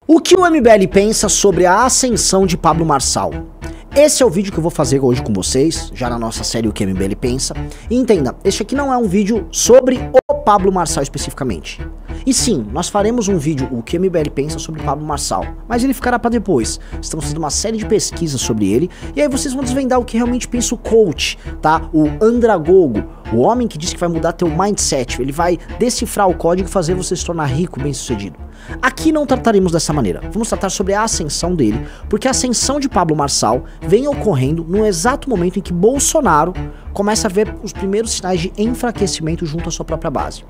O que o MBL pensa sobre a ascensão de Pablo Marçal? Esse é o vídeo que eu vou fazer hoje com vocês, já na nossa série O que o MBL pensa. E entenda, este aqui não é um vídeo sobre o Pablo Marçal especificamente. E sim, nós faremos um vídeo, O que o MBL pensa sobre Pablo Marçal, mas ele ficará para depois. Estamos fazendo uma série de pesquisas sobre ele, e aí vocês vão desvendar o que realmente pensa o coach, tá? O Andragogo, o homem que diz que vai mudar teu mindset, ele vai decifrar o código e fazer você se tornar rico, bem-sucedido. Aqui não trataremos dessa maneira, vamos tratar sobre a ascensão dele, porque a ascensão de Pablo Marçal vem ocorrendo no exato momento em que Bolsonaro começa a ver os primeiros sinais de enfraquecimento junto à sua própria base.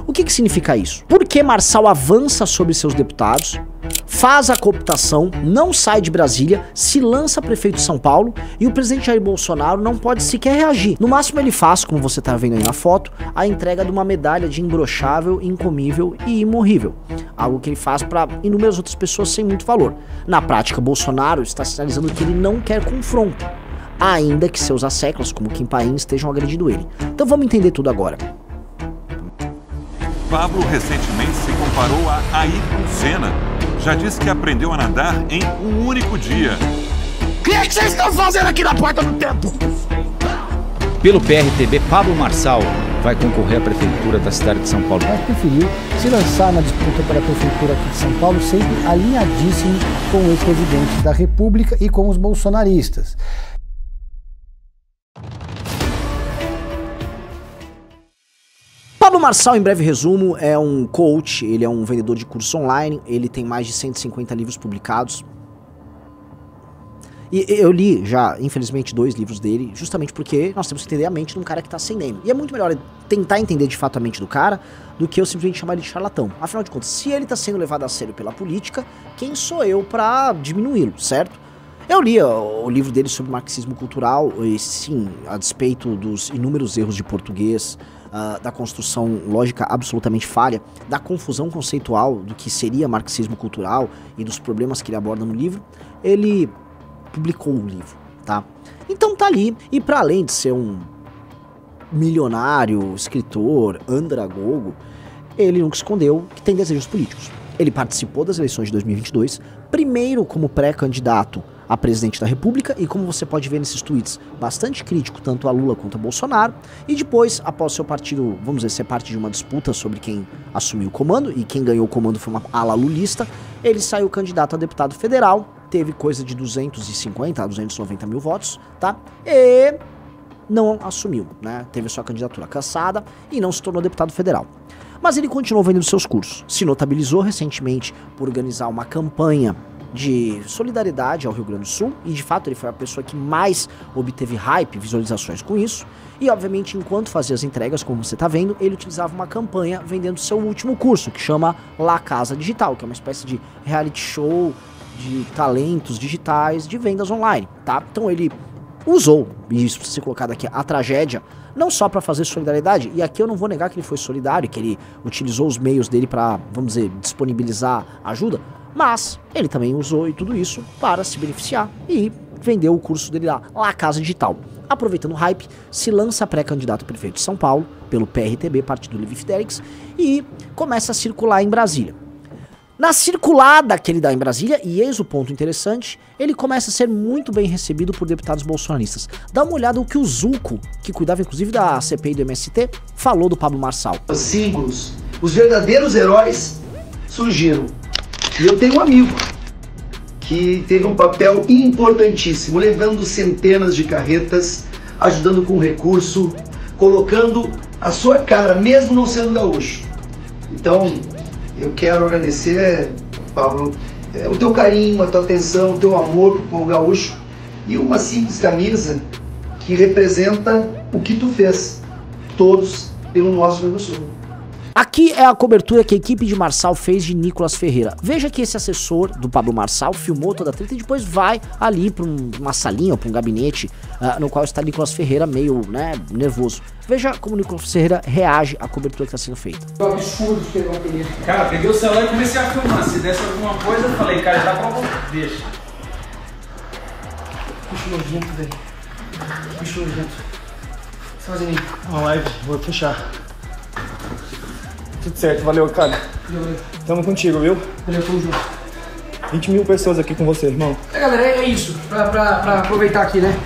O que significa isso? Porque Marçal avança sobre seus deputados, faz a cooptação, não sai de Brasília, se lança prefeito de São Paulo e o presidente Jair Bolsonaro não pode sequer reagir. No máximo ele faz, como você tá vendo aí na foto, a entrega de uma medalha de imbrochável, incomível e imorrível. Algo que ele faz para inúmeras outras pessoas sem muito valor. Na prática, Bolsonaro está sinalizando que ele não quer confronto, ainda que seus asseclas, como Kim Paim, estejam agredindo ele. Então vamos entender tudo agora. Pablo recentemente se comparou a Ayrton Senna. Já disse que aprendeu a nadar em um único dia. O que é que vocês estão fazendo aqui na porta do tempo? Pelo PRTB, Pablo Marçal vai concorrer à prefeitura da cidade de São Paulo. Mas preferiu se lançar na disputa pela prefeitura aqui de São Paulo, sempre alinhadíssimo com o ex-presidente da República e com os bolsonaristas. Pablo Marçal, em breve resumo, é um coach, ele é um vendedor de curso online, ele tem mais de 150 livros publicados. E eu li já, infelizmente, 2 livros dele, justamente porque nós temos que entender a mente de um cara que está ascendendo. E é muito melhor tentar entender de fato a mente do cara do que eu simplesmente chamar ele de charlatão. Afinal de contas, se ele está sendo levado a sério pela política, quem sou eu para diminuí-lo, certo? Eu li o livro dele sobre marxismo cultural, e sim, a despeito dos inúmeros erros de português, da construção lógica absolutamente falha, da confusão conceitual do que seria marxismo cultural e dos problemas que ele aborda no livro, ele publicou o livro, tá? Então tá ali, e para além de ser um milionário, escritor, andragogo, ele nunca escondeu que tem desejos políticos. Ele participou das eleições de 2022, primeiro como pré-candidato a presidente da República, e como você pode ver nesses tweets, bastante crítico tanto a Lula quanto a Bolsonaro, e depois, após seu partido, vamos dizer, ser parte de uma disputa sobre quem assumiu o comando, e quem ganhou o comando foi uma ala lulista, ele saiu candidato a deputado federal, teve coisa de 250 a 290 mil votos, tá? E não assumiu, né? Teve sua candidatura cassada e não se tornou deputado federal. Mas ele continuou vendendo seus cursos, se notabilizou recentemente por organizar uma campanha de solidariedade ao Rio Grande do Sul, e de fato ele foi a pessoa que mais obteve hype, visualizações com isso, e obviamente enquanto fazia as entregas, como você tá vendo, ele utilizava uma campanha vendendo seu último curso, que chama La Casa Digital, que é uma espécie de reality show de talentos digitais de vendas online, tá? Então ele usou, e isso precisa ser colocado aqui, a tragédia, não só para fazer solidariedade, e aqui eu não vou negar que ele foi solidário, que ele utilizou os meios dele para, vamos dizer, disponibilizar ajuda, mas ele também usou tudo isso para se beneficiar e vendeu o curso dele lá, La Casa Digital. Aproveitando o hype, se lança pré-candidato a prefeito de São Paulo, pelo PRTB, Partido Livre Fidélix, e começa a circular em Brasília. Na circulada que ele dá em Brasília, e eis o ponto interessante, ele começa a ser muito bem recebido por deputados bolsonaristas. Dá uma olhada no que o Zucco, que cuidava inclusive da CPI do MST, falou do Pablo Marçal. Os símbolos, os verdadeiros heróis surgiram. E eu tenho um amigo que teve um papel importantíssimo, levando centenas de carretas, ajudando com recurso, colocando a sua cara, mesmo não sendo gaúcho. Então, eu quero agradecer, Pablo, o teu carinho, a tua atenção, o teu amor com o gaúcho e uma simples camisa que representa o que tu fez, todos pelo nosso Rio Grande do Sul. Aqui é a cobertura que a equipe de Marçal fez de Nicolas Ferreira. Veja que esse assessor do Pablo Marçal filmou toda a treta e depois vai ali para uma salinha ou para um gabinete no qual está Nicolas Ferreira meio, nervoso. Veja como o Nicolas Ferreira reage à cobertura que está sendo feita. É um absurdo que eu não. Cara, peguei o celular e comecei a filmar. Se desse alguma coisa, eu falei, cara, já tá bom, deixa. Bicho nojento, velho. Bicho nojento. O que você tá fazendo aí? Uma live, vou fechar. Tudo certo, valeu, cara. Tamo contigo, viu? Valeu, tamo junto. 20 mil pessoas aqui com você, irmão. Galera, é isso. Pra aproveitar aqui, né?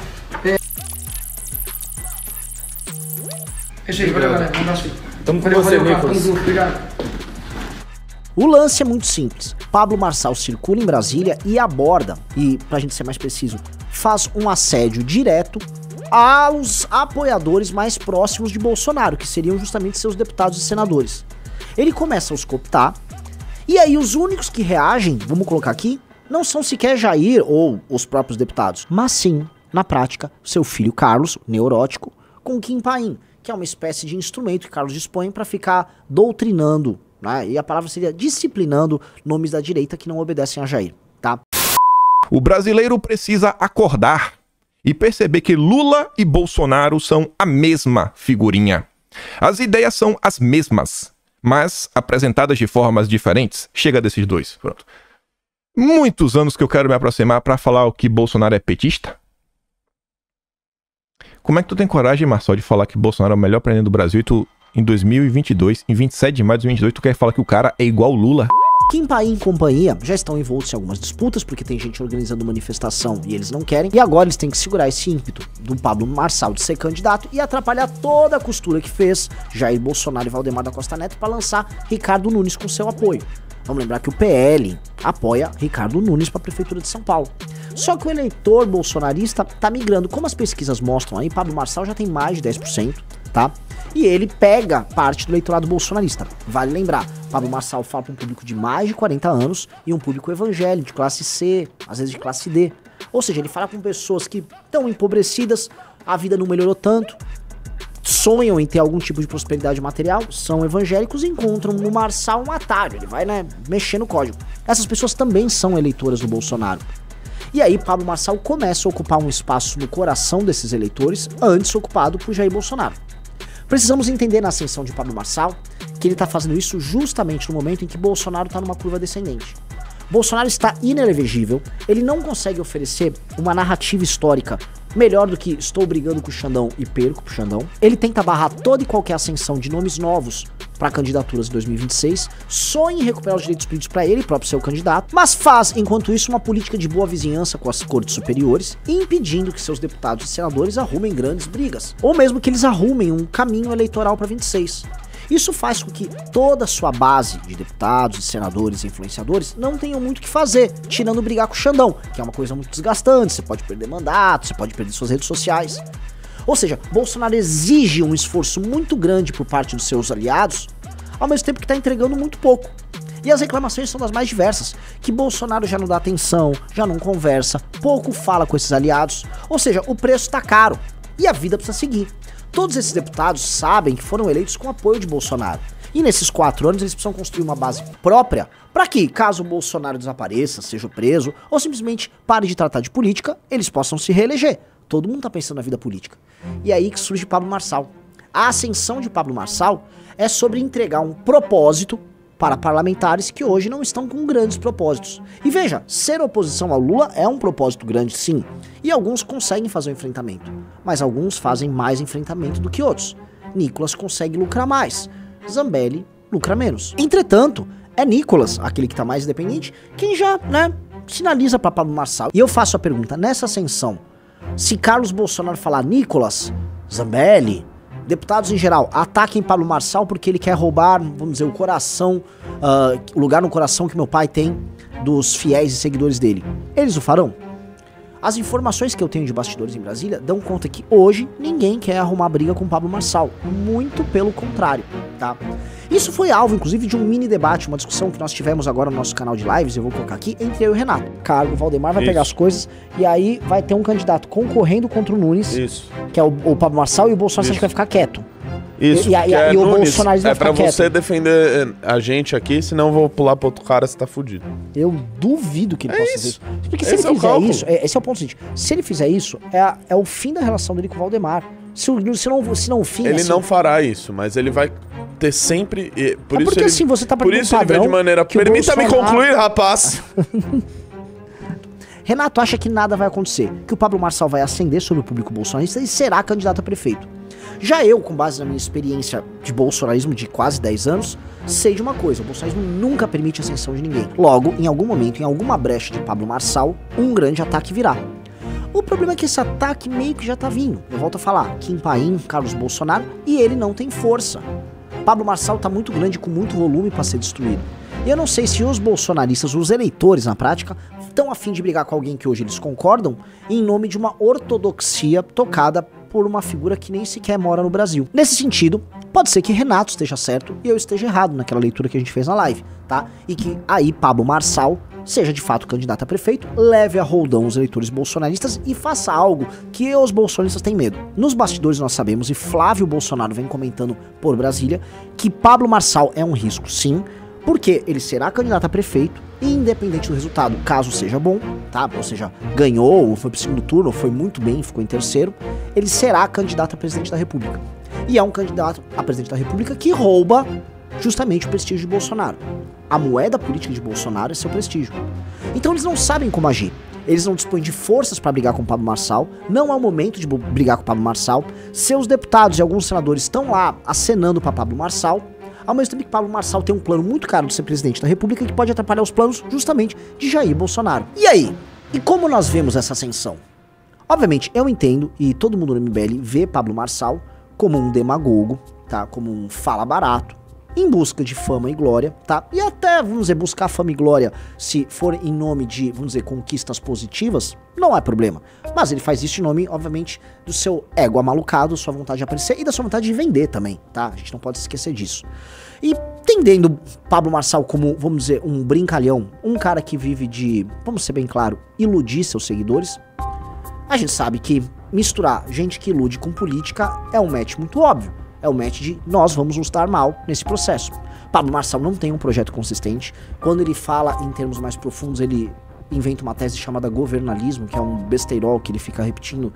É isso aí, valeu, galera. Um abraço aí. Tamo com você, Nicolas. Obrigado. O lance é muito simples. Pablo Marçal circula em Brasília e aborda, e pra gente ser mais preciso, faz um assédio direto aos apoiadores mais próximos de Bolsonaro, que seriam justamente seus deputados e senadores. Ele começa a os cooptar, e aí os únicos que reagem, vamos colocar aqui, não são sequer Jair ou os próprios deputados, mas sim, na prática, seu filho Carlos, neurótico, com Kim Paim, que é uma espécie de instrumento que Carlos dispõe para ficar doutrinando, né? E a palavra seria disciplinando nomes da direita que não obedecem a Jair, tá? O brasileiro precisa acordar e perceber que Lula e Bolsonaro são a mesma figurinha. As ideias são as mesmas, mas apresentadas de formas diferentes. Chega desses dois, pronto. Muitos anos que eu quero me aproximar para falar o que Bolsonaro é petista. Como é que tu tem coragem, Marçal, de falar que Bolsonaro é o melhor presidente do Brasil e tu, em 2022, em 27 de maio de 2022, tu quer falar que o cara é igual o Lula? Kim Paim e companhia já estão envoltos em algumas disputas, porque tem gente organizando manifestação e eles não querem, e agora eles têm que segurar esse ímpeto do Pablo Marçal de ser candidato e atrapalhar toda a costura que fez Jair Bolsonaro e Valdemar da Costa Neto para lançar Ricardo Nunes com seu apoio. Vamos lembrar que o PL apoia Ricardo Nunes para a Prefeitura de São Paulo. Só que o eleitor bolsonarista tá migrando. Como as pesquisas mostram aí, Pablo Marçal já tem mais de 10%, tá? E ele pega parte do eleitorado bolsonarista. Vale lembrar, Pablo Marçal fala para um público de mais de 40 anos e um público evangélico, de classe C, às vezes de classe D. Ou seja, ele fala com pessoas que estão empobrecidas, a vida não melhorou tanto, sonham em ter algum tipo de prosperidade material, são evangélicos e encontram no Marçal um atalho, ele vai, né, mexer no código. Essas pessoas também são eleitoras do Bolsonaro. E aí Pablo Marçal começa a ocupar um espaço no coração desses eleitores, antes ocupado por Jair Bolsonaro. Precisamos entender na ascensão de Pablo Marçal que ele está fazendo isso justamente no momento em que Bolsonaro está numa curva descendente. Bolsonaro está inelegível, ele não consegue oferecer uma narrativa histórica melhor do que estou brigando com o Xandão e perco pro Xandão. Ele tenta barrar toda e qualquer ascensão de nomes novos para candidaturas em 2026, sonha em recuperar os direitos políticos para ele próprio ser o candidato, mas faz, enquanto isso, uma política de boa vizinhança com as cortes superiores, impedindo que seus deputados e senadores arrumem grandes brigas, ou mesmo que eles arrumem um caminho eleitoral para 26. Isso faz com que toda a sua base de deputados, e senadores e influenciadores não tenham muito o que fazer, tirando brigar com o Xandão, que é uma coisa muito desgastante, você pode perder mandato, você pode perder suas redes sociais. Ou seja, Bolsonaro exige um esforço muito grande por parte dos seus aliados, ao mesmo tempo que está entregando muito pouco. E as reclamações são das mais diversas, que Bolsonaro já não dá atenção, já não conversa, pouco fala com esses aliados, ou seja, o preço está caro e a vida precisa seguir. Todos esses deputados sabem que foram eleitos com apoio de Bolsonaro. E nesses 4 anos eles precisam construir uma base própria para que, caso o Bolsonaro desapareça, seja preso ou simplesmente pare de tratar de política, eles possam se reeleger. Todo mundo tá pensando na vida política. E aí que surge Pablo Marçal. A ascensão de Pablo Marçal é sobre entregar um propósito para parlamentares que hoje não estão com grandes propósitos. E veja, ser oposição ao Lula é um propósito grande, sim. E alguns conseguem fazer o enfrentamento, mas alguns fazem mais enfrentamento do que outros. Nicolas consegue lucrar mais, Zambelli lucra menos. Entretanto, é Nicolas, aquele que está mais independente, quem já, né, sinaliza para Pablo Marçal. E eu faço a pergunta, nessa ascensão, se Carlos Bolsonaro falar Nicolas, Zambelli, deputados em geral, ataquem Pablo Marçal porque ele quer roubar, vamos dizer, o coração, o lugar no coração que meu pai tem dos fiéis e seguidores dele. Eles o farão? As informações que eu tenho de bastidores em Brasília dão conta que hoje ninguém quer arrumar briga com Pablo Marçal. Muito pelo contrário, tá? Isso foi alvo, inclusive, de um mini debate, uma discussão que nós tivemos agora no nosso canal de lives, eu vou colocar aqui, entre eu e o Renato. Carlos, o Valdemar vai pegar as coisas e aí vai ter um candidato concorrendo contra o Nunes, que é o Pablo Marçal, e o Bolsonaro acha que vai ficar quieto. Isso, e o Bolsonaro vai ficar quieto. Você defender a gente aqui, senão eu vou pular pra outro cara, você tá fudido. Eu duvido que ele possa fazer isso. Porque se ele fizer isso, esse é o ponto seguinte, se ele fizer isso, é o fim da relação dele com o Valdemar. Se não o fim... Ele não fará isso, mas ele vai ter sempre... Por isso porque ele, assim, você tá por isso ele vê de maneira... Permita-me concluir, rapaz! Renato acha que nada vai acontecer, que o Pablo Marçal vai ascender sobre o público bolsonarista e será candidato a prefeito. Já eu, com base na minha experiência de bolsonarismo de quase 10 anos, sei de uma coisa, o bolsonarismo nunca permite a ascensão de ninguém. Logo, em algum momento, em alguma brecha de Pablo Marçal, um grande ataque virá. O problema é que esse ataque meio que já tá vindo. Eu volto a falar, Kim Paim, Carlos Bolsonaro, e ele não tem força. Pablo Marçal tá muito grande, com muito volume para ser destruído. E eu não sei se os bolsonaristas, os eleitores na prática, estão a fim de brigar com alguém que hoje eles concordam em nome de uma ortodoxia tocada por uma figura que nem sequer mora no Brasil. Nesse sentido, pode ser que Renato esteja certo e eu esteja errado naquela leitura que a gente fez na live, tá? E que aí Pablo Marçal seja de fato candidato a prefeito, leve a roldão os eleitores bolsonaristas e faça algo que os bolsonaristas têm medo. Nos bastidores nós sabemos, e Flávio Bolsonaro vem comentando por Brasília, que Pablo Marçal é um risco, sim, porque ele será candidato a prefeito, e independente do resultado, caso seja bom, tá? Ou seja, ganhou, ou foi pro segundo turno, ou foi muito bem, ficou em terceiro, ele será candidato a presidente da República. E é um candidato a presidente da República que rouba justamente o prestígio de Bolsonaro. A moeda política de Bolsonaro é seu prestígio. Então eles não sabem como agir. Eles não dispõem de forças para brigar com o Pablo Marçal, não é o momento de brigar com o Pablo Marçal. Seus deputados e alguns senadores estão lá acenando para Pablo Marçal, ao mesmo tempo que Pablo Marçal tem um plano muito caro de ser presidente da República que pode atrapalhar os planos justamente de Jair Bolsonaro. E aí? E como nós vemos essa ascensão? Obviamente, eu entendo, e todo mundo no MBL vê Pablo Marçal como um demagogo, tá? Como um fala barato, em busca de fama e glória, tá? E até, vamos dizer, buscar fama e glória, se for em nome de, vamos dizer, conquistas positivas, não é problema. Mas ele faz isso em nome, obviamente, do seu ego amalucado, sua vontade de aparecer e da sua vontade de vender também, tá? A gente não pode esquecer disso. E entendendo Pablo Marçal como, vamos dizer, um brincalhão, um cara que vive de, vamos ser bem claro, iludir seus seguidores, a gente sabe que misturar gente que ilude com política é um match muito óbvio. É o match de nós vamos nos dar mal nesse processo. Pablo Marçal não tem um projeto consistente. Quando ele fala em termos mais profundos, ele inventa uma tese chamada governalismo, que é um besteirol que ele fica repetindo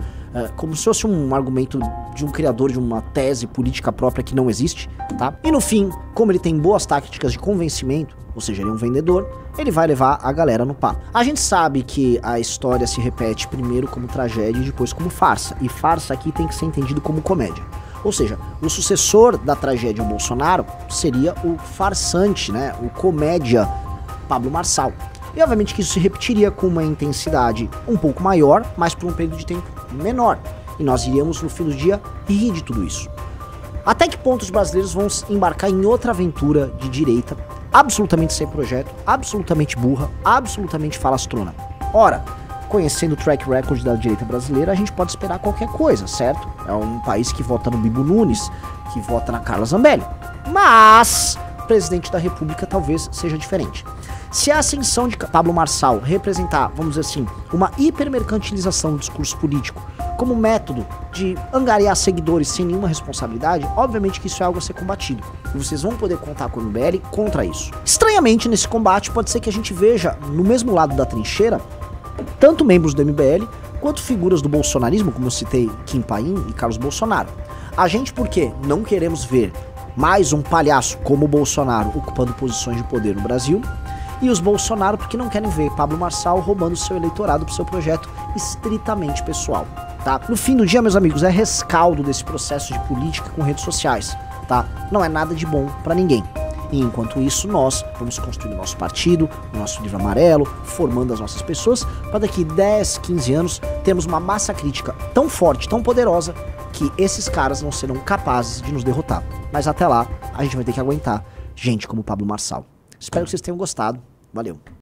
como se fosse um argumento de um criador de uma tese política própria que não existe, tá? E no fim, como ele tem boas táticas de convencimento, ou seja, ele é um vendedor, ele vai levar a galera no papo. A gente sabe que a história se repete primeiro como tragédia e depois como farsa. E farsa aqui tem que ser entendido como comédia. Ou seja, o sucessor da tragédia Bolsonaro seria o farsante, né, o comédia Pablo Marçal. E obviamente que isso se repetiria com uma intensidade um pouco maior, mas por um período de tempo menor. E nós iríamos no fim do dia rir de tudo isso. Até que ponto os brasileiros vão embarcar em outra aventura de direita, absolutamente sem projeto, absolutamente burra, absolutamente falastrona? Ora, conhecendo o track record da direita brasileira, a gente pode esperar qualquer coisa, certo? É um país que vota no Bibo Nunes, que vota na Carla Zambelli. Mas o presidente da República talvez seja diferente. Se a ascensão de Pablo Marçal representar, vamos dizer assim, uma hipermercantilização do discurso político como método de angariar seguidores sem nenhuma responsabilidade, obviamente que isso é algo a ser combatido. E vocês vão poder contar com o MBL contra isso. Estranhamente, nesse combate, pode ser que a gente veja, no mesmo lado da trincheira, tanto membros do MBL, quanto figuras do bolsonarismo, como eu citei Kim Paim e Carlos Bolsonaro. A gente, porque não queremos ver mais um palhaço como o Bolsonaro ocupando posições de poder no Brasil, e os Bolsonaro porque não querem ver Pablo Marçal roubando seu eleitorado para seu projeto estritamente pessoal, tá? No fim do dia, meus amigos, é rescaldo desse processo de política com redes sociais, tá? Não é nada de bom para ninguém. E enquanto isso, nós vamos construir o nosso partido, o nosso livro amarelo, formando as nossas pessoas, para daqui 10, 15 anos termos uma massa crítica tão forte, tão poderosa, que esses caras não serão capazes de nos derrotar. Mas até lá, a gente vai ter que aguentar gente como Pablo Marçal. Espero que vocês tenham gostado. Valeu!